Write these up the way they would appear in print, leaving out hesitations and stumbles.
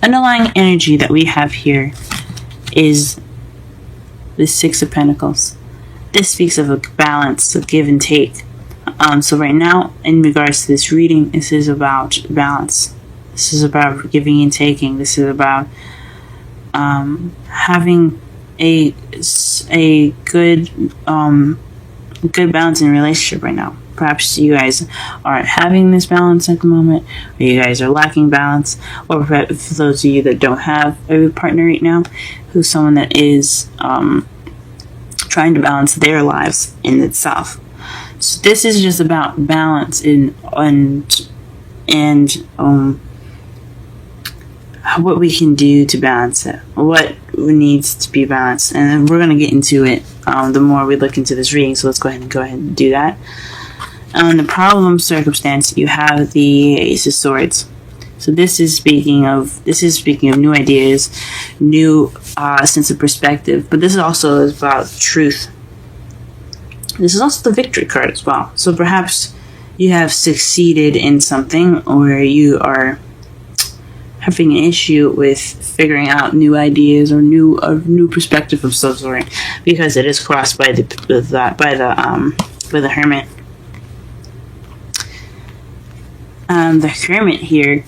underlying energy that we have here is the Six of Pentacles. This speaks of a balance, a give and take. So right now, in regards to this reading, this is about balance. This is about giving and taking. This is about having a good good balance in a relationship right now. Perhaps you guys aren't having this balance at the moment, or you guys are lacking balance, or for those of you that don't have a partner right now, who's someone that is trying to balance their lives in itself. So this is just about balance and what we can do to balance it, what needs to be balanced, and then we're going to get into it the more we look into this reading. So let's go ahead and do that. The problem circumstance, you have the Ace of Swords. So this is speaking of new ideas, new sense of perspective, but this is also about truth. This is also the Victory card as well. So perhaps you have succeeded in something, or you are having an issue with figuring out new ideas or new perspective of some sort, because it is crossed by the Hermit. The Hermit here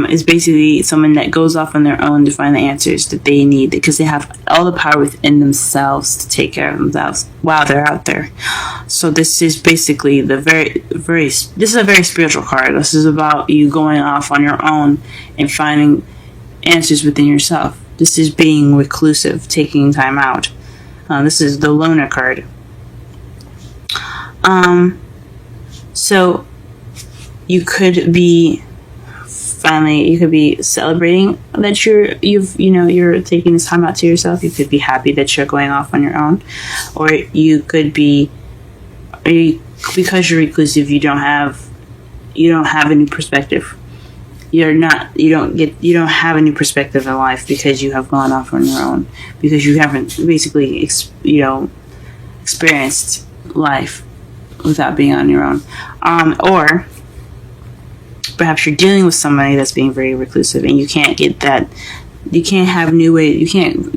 is basically someone that goes off on their own to find the answers that they need, because they have all the power within themselves to take care of themselves while they're out there. So this is basically this is a very spiritual card. This is about you going off on your own and finding answers within yourself. This is being reclusive, taking time out. This is the Loner card. So you could be celebrating that you're taking this time out to yourself. You could be happy that you're going off on your own, or you could be, because you're reclusive, you don't have a new perspective. You don't have a new perspective in life because you have gone off on your own, because you haven't basically experienced life without being on your own, or perhaps you're dealing with somebody that's being very reclusive, and you can't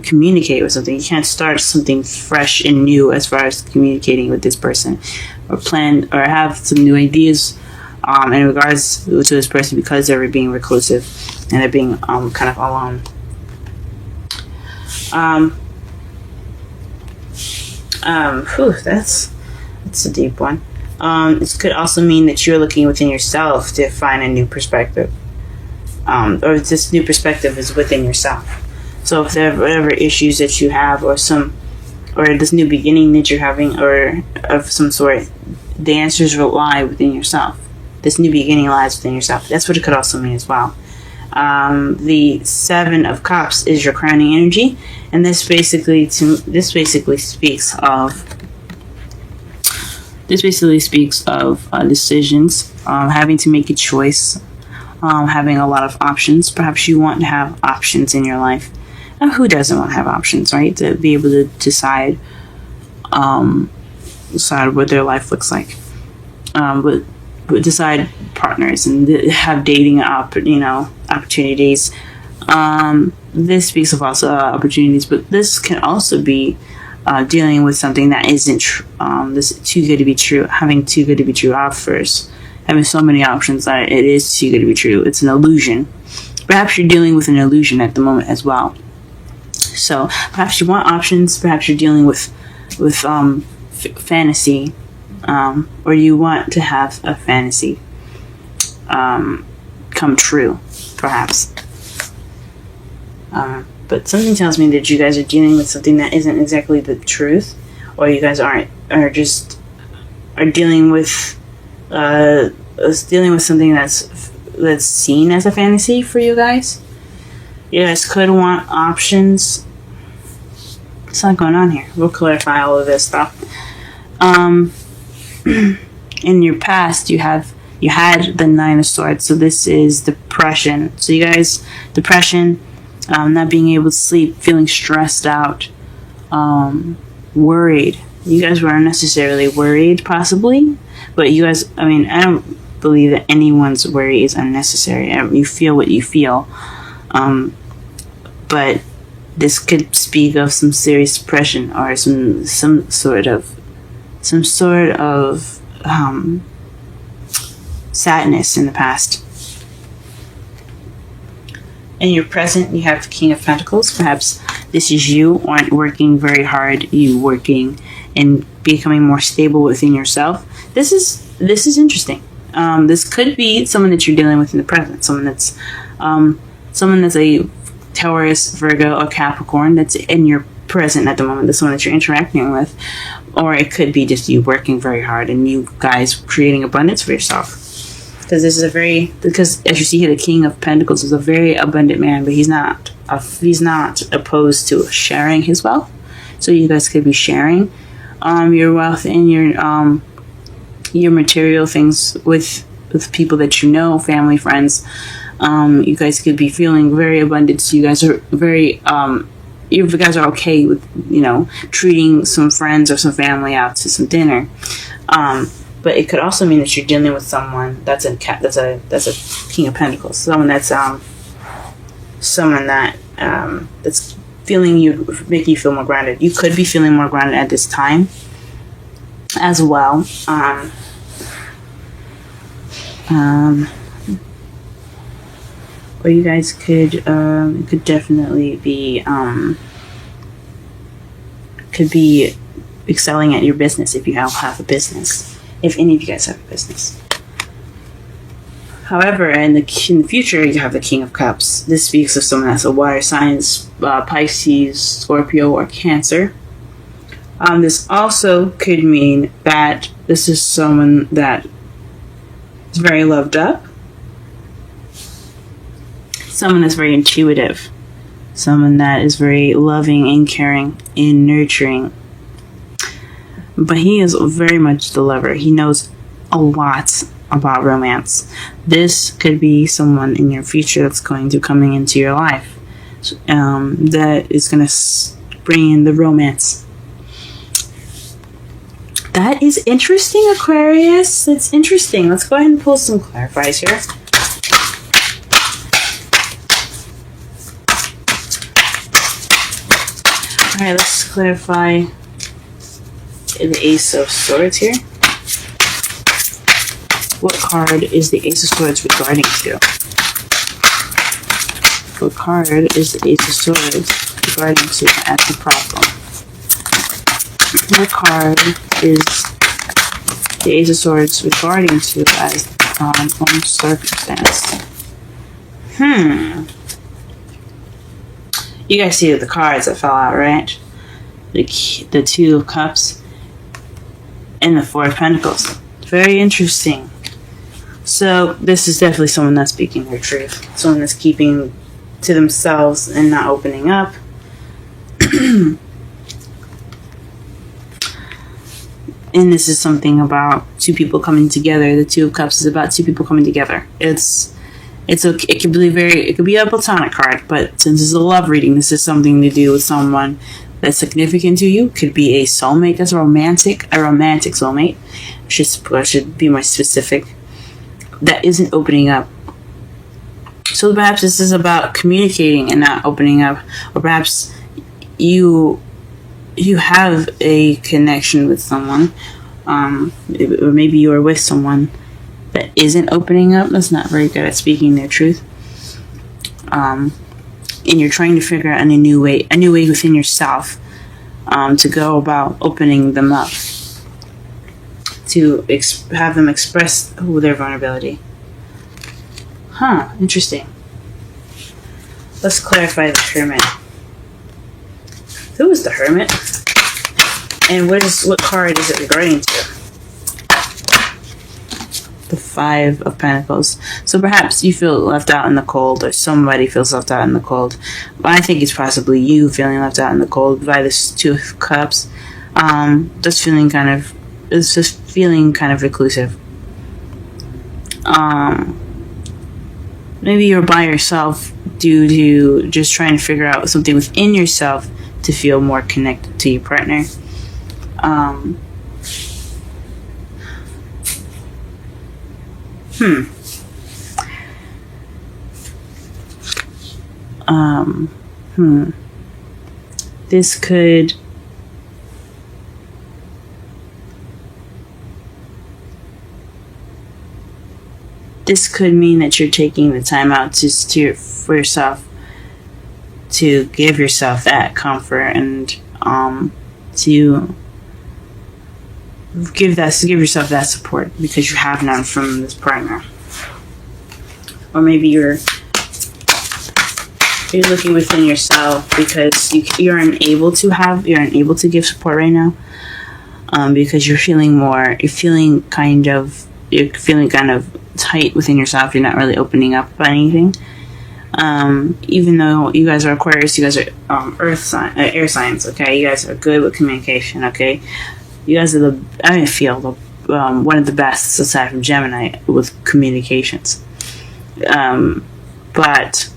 communicate with something. You can't start something fresh and new as far as communicating with this person, or plan or have some new ideas in regards to this person, because they're being reclusive and they're being kind of alone. That's a deep one. This could also mean that you're looking within yourself to find a new perspective, or this new perspective is within yourself. So if there are whatever issues that you have, or this new beginning that you're having, or of some sort, the answers will lie within yourself. This new beginning lies within yourself. That's what it could also mean as well. The Seven of Cups is your crowning energy, and this basically speaks of decisions, having to make a choice, having a lot of options. Perhaps you want to have options in your life. Now, who doesn't want to have options, right? To be able to decide what their life looks like. But decide partners and have dating opportunities. This speaks of also opportunities, but this can also be dealing with something that isn't this too good to be true, having too good to be true offers, having so many options that it is too good to be true. It's an illusion. Perhaps you're dealing with an illusion at the moment as well. So perhaps you want options. Perhaps you're dealing with fantasy, or you want to have a fantasy come true, perhaps. But something tells me that you guys are dealing with something that isn't exactly the truth, or you guys are dealing with something that's seen as a fantasy for you guys. You guys could want options. What's not going on here? We'll clarify all of this stuff. In your past, you had the Nine of Swords, so this is depression. So you guys, depression. Not being able to sleep, feeling stressed out, worried. You guys were unnecessarily worried, possibly, but you guys, I don't believe that anyone's worry is unnecessary. You feel what you feel. But this could speak of some serious depression or some sort of sadness in the past. In your present, you have the King of Pentacles. Perhaps this is you aren't working very hard. You working and becoming more stable within yourself. This is interesting. This could be someone that you're dealing with in the present. Someone that's a Taurus, Virgo, or Capricorn that's in your present at the moment. That's someone that you're interacting with. Or it could be just you working very hard and you guys creating abundance for yourself. Because as you see here, the King of Pentacles is a very abundant man, but he's not opposed to sharing his wealth. So you guys could be sharing your wealth and your material things with people that you know, family, friends. You guys could be feeling very abundant. So you guys are very you guys are okay with treating some friends or some family out to some dinner. But it could also mean that you're dealing with someone that's a King of Pentacles, someone that's making you feel more grounded. You could be feeling more grounded at this time as well. Or you guys could definitely be excelling at your business if you have a business. If any of you guys have a business. However, in the future, you have the King of Cups. This speaks of someone that's a water sign, Pisces, Scorpio, or Cancer. This also could mean that this is someone that is very loved up. Someone that's very intuitive. Someone that is very loving and caring and nurturing. But he is very much the lover. He knows a lot about romance. This could be someone in your future that's going to coming into your life that is going to bring in the romance. That is interesting, Aquarius. That's interesting. Let's go ahead and pull some clarifiers here. Alright, let's clarify the Ace of Swords here. What card is the Ace of Swords regarding to? What card is the Ace of Swords regarding to as the problem? What card is the Ace of Swords regarding to as the problem circumstance? You guys see the cards that fell out, right? The Two of Cups and the Four of Pentacles. Very interesting. So this is definitely someone that's speaking their truth. Someone that's keeping to themselves and not opening up. And this is something about two people coming together. The Two of Cups is about two people coming together. It's okay. It could be a platonic card, but since it's a love reading, this is something to do with someone that's significant to you. Could be a soulmate that's a romantic soulmate. Should be more specific. That isn't opening up. So perhaps this is about communicating and not opening up, or perhaps you have a connection with someone, or maybe you are with someone that isn't opening up, that's not very good at speaking their truth, and you're trying to figure out a new way within yourself to go about opening them up, to have them express their vulnerability. Interesting. Let's clarify the Hermit. Who is the Hermit? And what card is it regarding to? The Five of Pentacles. So perhaps you feel left out in the cold, or somebody feels left out in the cold. But I think it's possibly you feeling left out in the cold by this Two of Cups. Just feeling kind of reclusive. Maybe you're by yourself due to just trying to figure out something within yourself to feel more connected to your partner. This could mean that you're taking the time out for yourself, to give yourself that comfort and to give yourself that support because you have none from this partner. Or maybe you're looking within yourself because you're unable to give support right now, because you're feeling kind of tight within yourself. You're not really opening up about anything. Even though you guys are Aquarius, you guys are air signs. Okay, you guys are good with communication. Okay, you guys are one of the best aside from Gemini with communications. But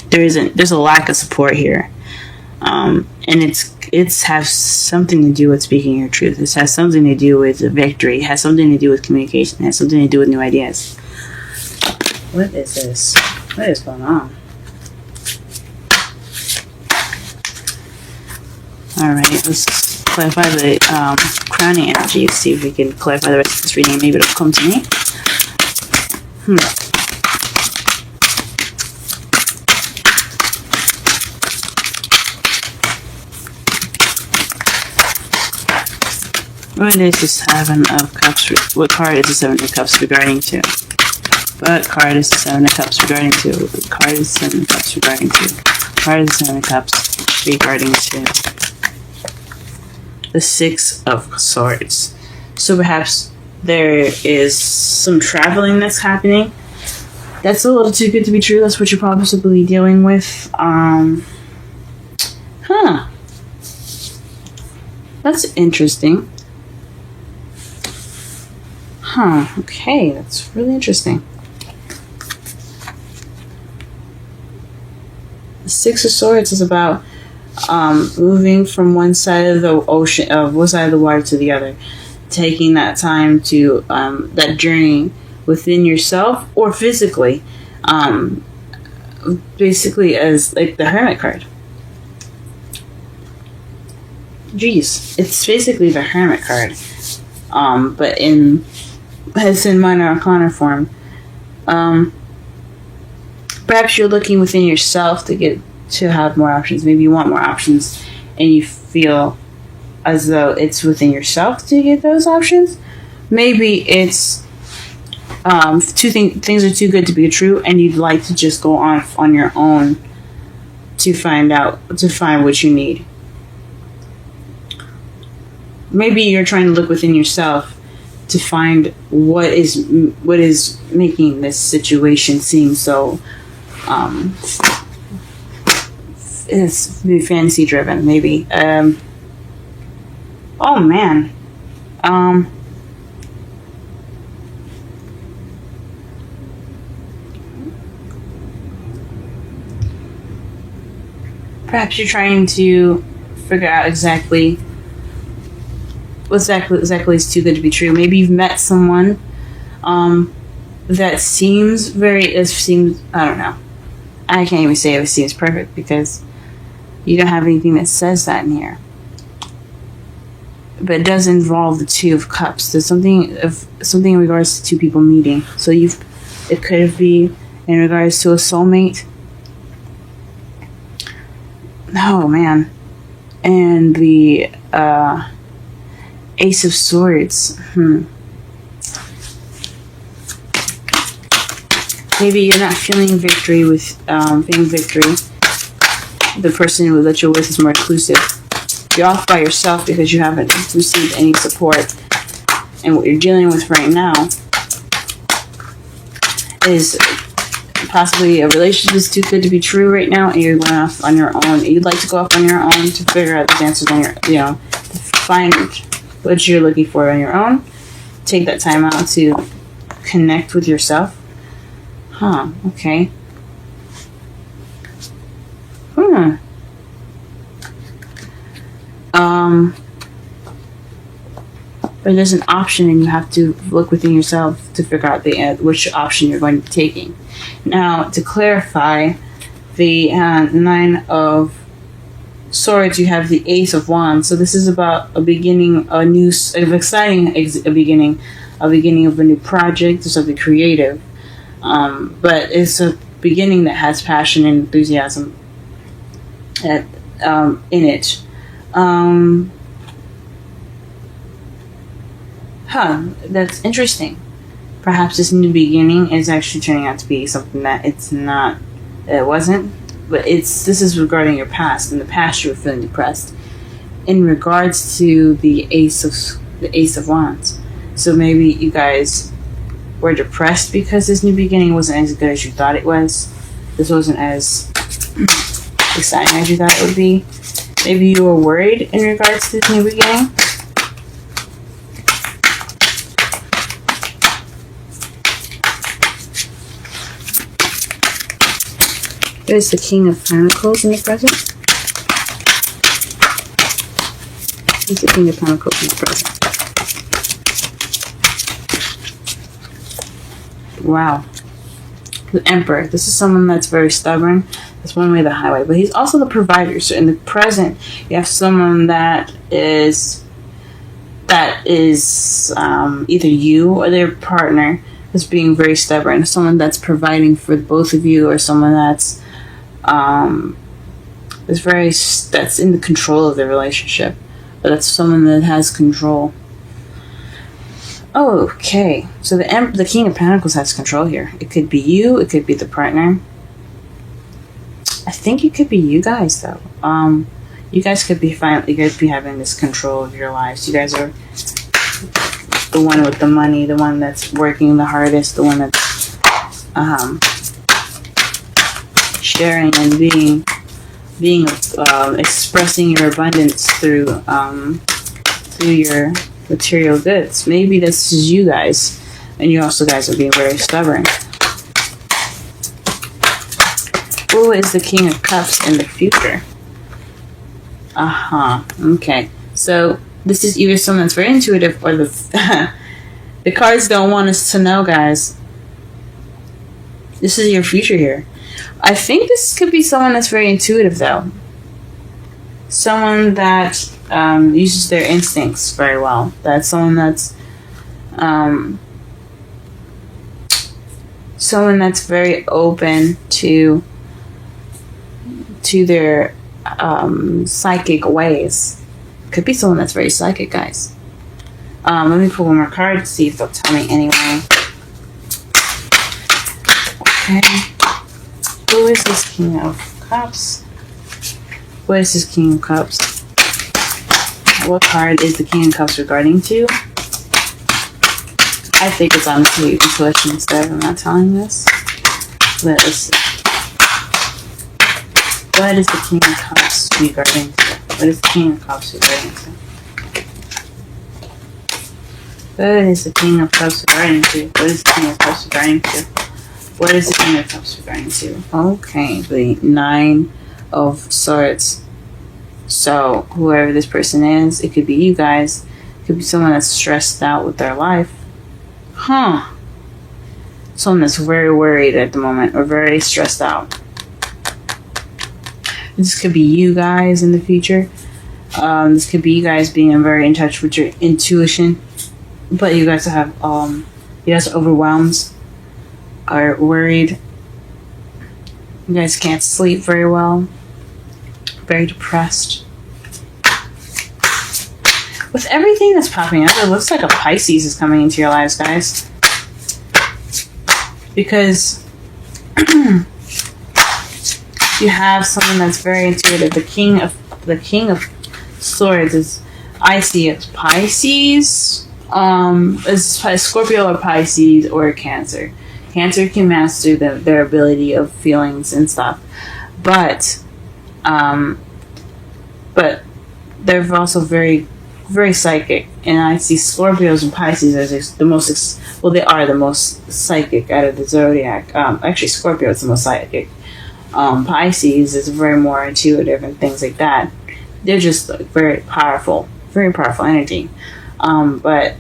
there's a lack of support here, and it has something to do with speaking your truth. This has something to do with victory. It has something to do with communication. It has something to do with new ideas. What is this? What is going on? Alright, let's clarify the crowning energy. See if we can clarify the rest of this reading. Maybe it'll come to me. What is the Seven of Cups? What card is the Seven of Cups regarding to? What card is the Seven of Cups regarding to? What card is the Seven of Cups regarding to? What card is the Seven of Cups regarding to? The Six of Swords. So perhaps there is some traveling that's happening. That's a little too good to be true. That's what you're possibly dealing with. That's interesting. Okay, that's really interesting. The Six of Swords is about moving from one side of the ocean, one side of the water to the other, taking that time to that journey within yourself or physically, basically as like the Hermit card. Jeez, it's basically the Hermit card, but it's in minor arcana form. Perhaps you're looking within yourself to have more options. Maybe you want more options and you feel as though it's within yourself to get those options. Maybe it's things are too good to be true and you'd like to just go on your own to find what you need. Maybe you're trying to look within yourself to find what is making this situation seem so it's fantasy driven. Maybe oh man, perhaps you're trying to figure out exactly is too good to be true. Maybe you've met someone that seems I don't know. I can't even say it seems perfect because you don't have anything that says that in here. But it does involve the Two of Cups. There's something in regards to two people meeting. So it could be in regards to a soulmate. Oh man. And the Ace of Swords. Maybe you're not feeling victory with the person that you're with is more exclusive. You're off by yourself because you haven't received any support. And what you're dealing with right now is possibly a relationship is too good to be true right now, and you're going off on your own. You'd like to go off on your own to figure out the answers on to find what you're looking for on your own. Take that time out to connect with yourself. Okay. But there's an option and you have to look within yourself to figure out which option you're going to be taking. Now, to clarify, the Nine of Swords, you have the Ace of Wands. So this is about a beginning, a beginning of a new project or something creative. But it's a beginning that has passion and enthusiasm in it. That's interesting. Perhaps this new beginning is actually turning out to be something that it wasn't. But this is regarding your past. In the past, you were feeling depressed. In regards to the Ace of Wands, so maybe you guys were depressed because this new beginning wasn't as good as you thought it was. This wasn't as exciting as you thought it would be. Maybe you were worried in regards to this new beginning. There's the King of Pentacles in the present. He's the King of Pentacles in the present. Wow. The Emperor. This is someone that's very stubborn. That's one way the highway. But he's also the provider. So in the present, you have someone that is either you or their partner is being very stubborn. Someone that's providing for both of you, or someone that's that's in the control of the relationship, but that's someone that has control. Okay, so the King of Pentacles has control here. It could be you, it could be the partner. I think it could be you guys though. You guys could be having this control of your lives. You guys are the one with the money, the one that's working the hardest, the one that's sharing and being expressing your abundance through your material goods. Maybe this is you guys, and you also guys are being very stubborn. Who is the King of Cups in the future? Okay, so this is either someone that's very intuitive, or the cards don't want us to know, guys. This is your future here. I think this could be someone that's very intuitive, though. Someone that uses their instincts very well. That's someone that's very open to their psychic ways. Could be someone that's very psychic, guys. Let me pull one more card to see if they'll tell me anyway. Okay. Who is this King of Cups? What is this King of Cups? What card is the King of Cups regarding to? I think it's honestly intuition instead. I'm not telling this. Let us see. What is the King of Cups regarding to? What is the King of Cups regarding to? What is the King of Cups regarding to? What is the King of Cups regarding to? What is the King of Cups regarding to? Okay, the Nine of Swords. So, whoever this person is, it could be you guys. It could be someone that's stressed out with their life. Someone that's very worried at the moment, or very stressed out. This could be you guys in the future. This could be you guys being very in touch with your intuition. But you guys have, you guys are overwhelmed, are worried. You guys can't sleep very well. Very depressed. With everything that's popping up, it looks like a Pisces is coming into your lives, guys. Because you have someone that's very intuitive. The King of Swords is, I see it, Pisces. It's Scorpio or Pisces or Cancer. Cancer can master their ability of feelings and stuff, but they're also very, very psychic. And I see Scorpios and Pisces as the most. They are the most psychic out of the zodiac. Actually, Scorpio is the most psychic. Pisces is very more intuitive and things like that. They're just very powerful energy. But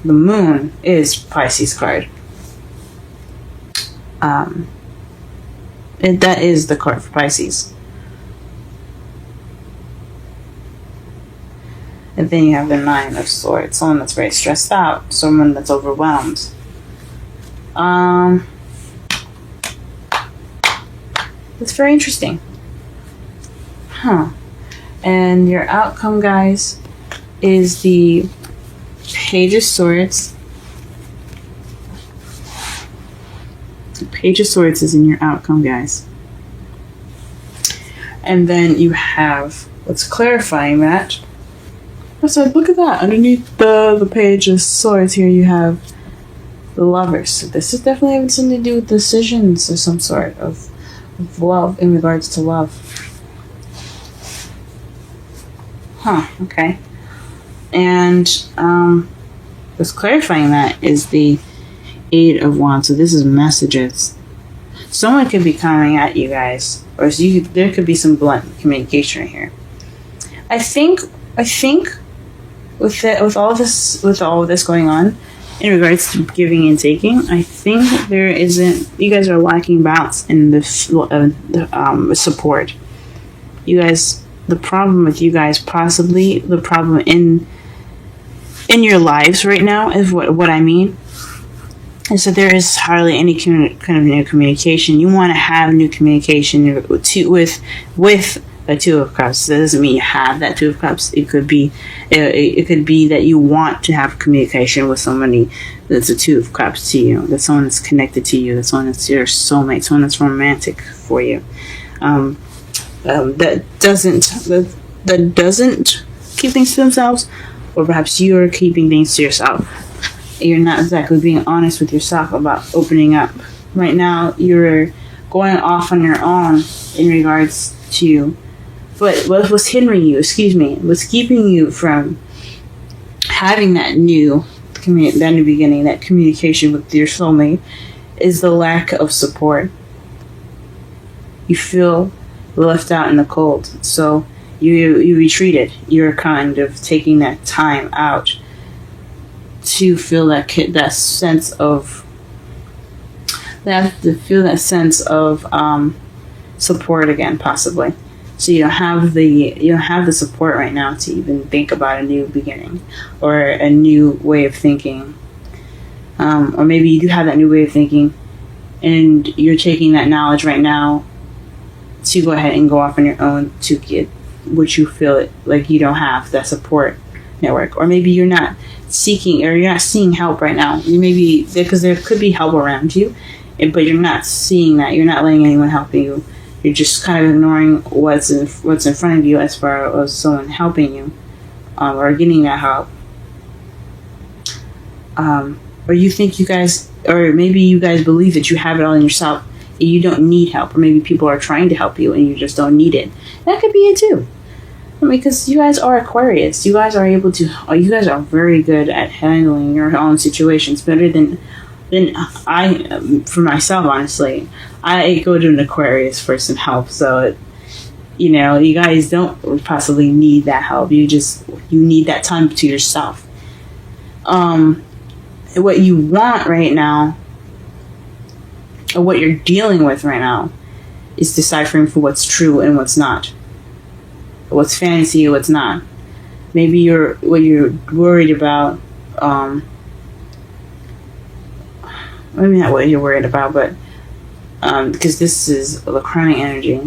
the Moon is Pisces card. That is the card for Pisces. And then you have the Nine of Swords. Someone that's very stressed out. Someone that's overwhelmed. That's very interesting. Huh. And your outcome, guys, is the Page of Swords. The Page of Swords is in your outcome, guys. And then you have, what's clarifying that. So look at that. Underneath the Page of Swords here, you have the Lovers. So this is definitely having something to do with decisions or some sort of love, in regards to love. Huh, okay. And what's clarifying that is the Eight of Wands. So this is messages. Someone could be coming at you guys, or there could be some blunt communication right here. I think with all of this going on in regards to giving and taking, I think you guys are lacking balance in the support. You guys, the problem with you guys, possibly the problem in your lives right now is what I mean. And so there is hardly any kind of new communication. You want to have new communication with a Two of Cups. That doesn't mean you have that Two of Cups. It could be that you want to have communication with somebody that's a Two of Cups to you. That's someone that's connected to you. That's someone that's your soulmate. Someone that's romantic for you. That doesn't keep things to themselves, or perhaps you are keeping things to yourself. You're not exactly being honest with yourself about opening up. Right now, you're going off on your own in regards to what was hindering you, what's keeping you from having that new beginning, that communication with your soulmate, is the lack of support. You feel left out in the cold, so you retreated. You're kind of taking that time out to feel that sense of support again, possibly. So you don't have the support right now to even think about a new beginning or a new way of thinking, or maybe you do have that new way of thinking, and you're taking that knowledge right now to go ahead and go off on your own to get what you feel like you don't have, that support network. Or maybe you're not seeking, or you're not seeing help right now. You maybe, because there could be help around you, but you're not seeing that. You're not letting anyone help you. You're just kind of ignoring what's in front of you as far as someone helping you, or getting that help. Or you think you guys, or maybe you guys believe that you have it all in yourself and you don't need help, or maybe people are trying to help you and you just don't need it. That could be it too. Because you guys are Aquarius. You guys are very good at handling your own situations, better than I, for myself, honestly. I go to an Aquarius for some help, so you guys don't possibly need that help. You need that time to yourself. What you want right now, or what you're dealing with right now, is deciphering for what's true and what's not. What's fantasy, what's not. Maybe what you're worried about, maybe not what you're worried about, but because this is the crowning energy.